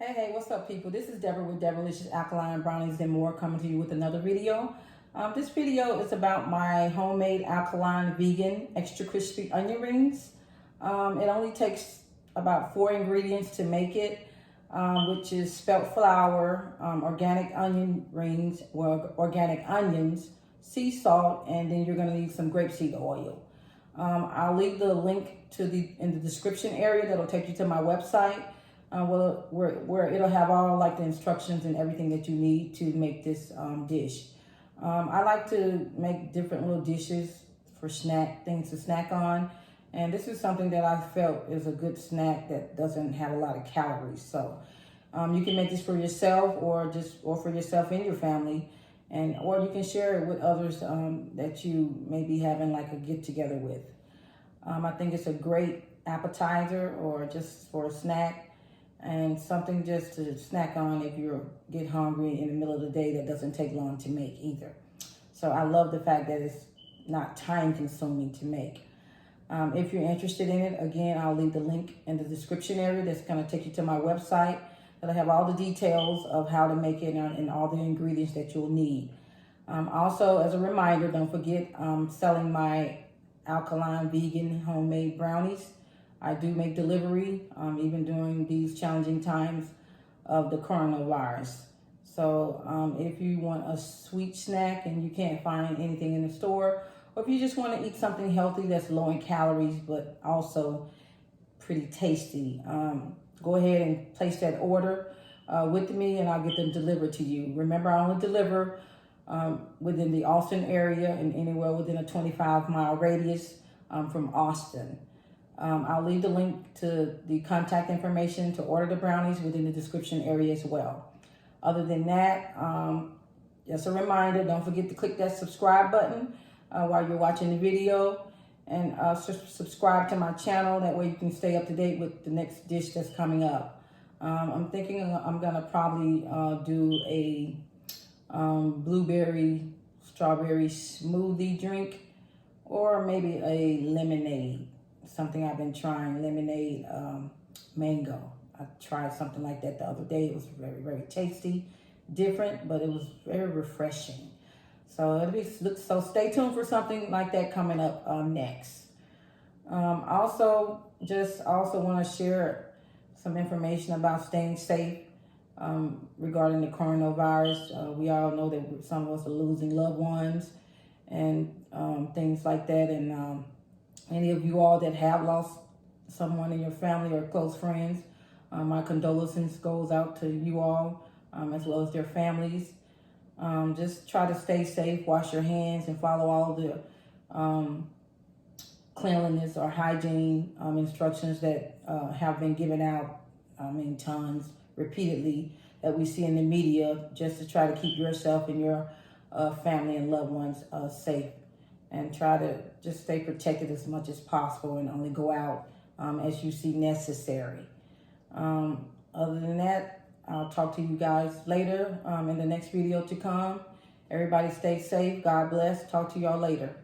Hey, what's up, people? This is Deborah with Deboralicious Alkaline Brownies and More, coming to you with another video. This video is about my homemade alkaline vegan extra crispy onion rings. It only takes about 4 ingredients to make it, which is spelt flour, organic onion rings, organic onions, sea salt, and then you're going to need some grapeseed oil. I'll leave the link in the description area that'll take you to my website. Where it'll have all like the instructions and everything that you need to make this dish. I like to make different little dishes for things to snack on, and this is something that I felt is a good snack that doesn't have a lot of calories. So you can make this for yourself or for yourself and your family, or you can share it with others that you may be having like a get together with. I think it's a great appetizer or just for a snack, and something just to snack on if you get hungry in the middle of the day that doesn't take long to make either. So I love the fact that it's not time consuming to make. If you're interested in it, again, I'll leave the link in the description area that's going to take you to my website. That'll have all the details of how to make it and all the ingredients that you'll need. Also, as a reminder, don't forget selling my alkaline vegan homemade brownies. I do make delivery, even during these challenging times of the coronavirus. So if you want a sweet snack and you can't find anything in the store, or if you just want to eat something healthy that's low in calories but also pretty tasty, go ahead and place that order with me and I'll get them delivered to you. Remember, I only deliver within the Austin area and anywhere within a 25-mile radius from Austin. I'll leave the link to the contact information to order the brownies within the description area as well. Other than that, just a reminder, don't forget to click that subscribe button while you're watching the video, and subscribe to my channel. That way you can stay up to date with the next dish that's coming up. I'm thinking I'm gonna probably do a blueberry strawberry smoothie drink, or maybe a lemonade. Something I've been trying, lemonade mango. I tried something like that the other day. It was very, very tasty, different, but it was very refreshing. So so stay tuned for something like that coming up next. Also want to share some information about staying safe regarding the coronavirus. We all know that some of us are losing loved ones and things like that, and any of you all that have lost someone in your family or close friends, my condolences goes out to you all, as well as their families. Just try to stay safe, wash your hands, and follow all the cleanliness or hygiene instructions that have been given out in tons repeatedly that we see in the media, just to try to keep yourself and your family and loved ones safe. And try to just stay protected as much as possible and only go out as you see necessary. Other than that, I'll talk to you guys later in the next video to come. Everybody stay safe. God bless. Talk to y'all later.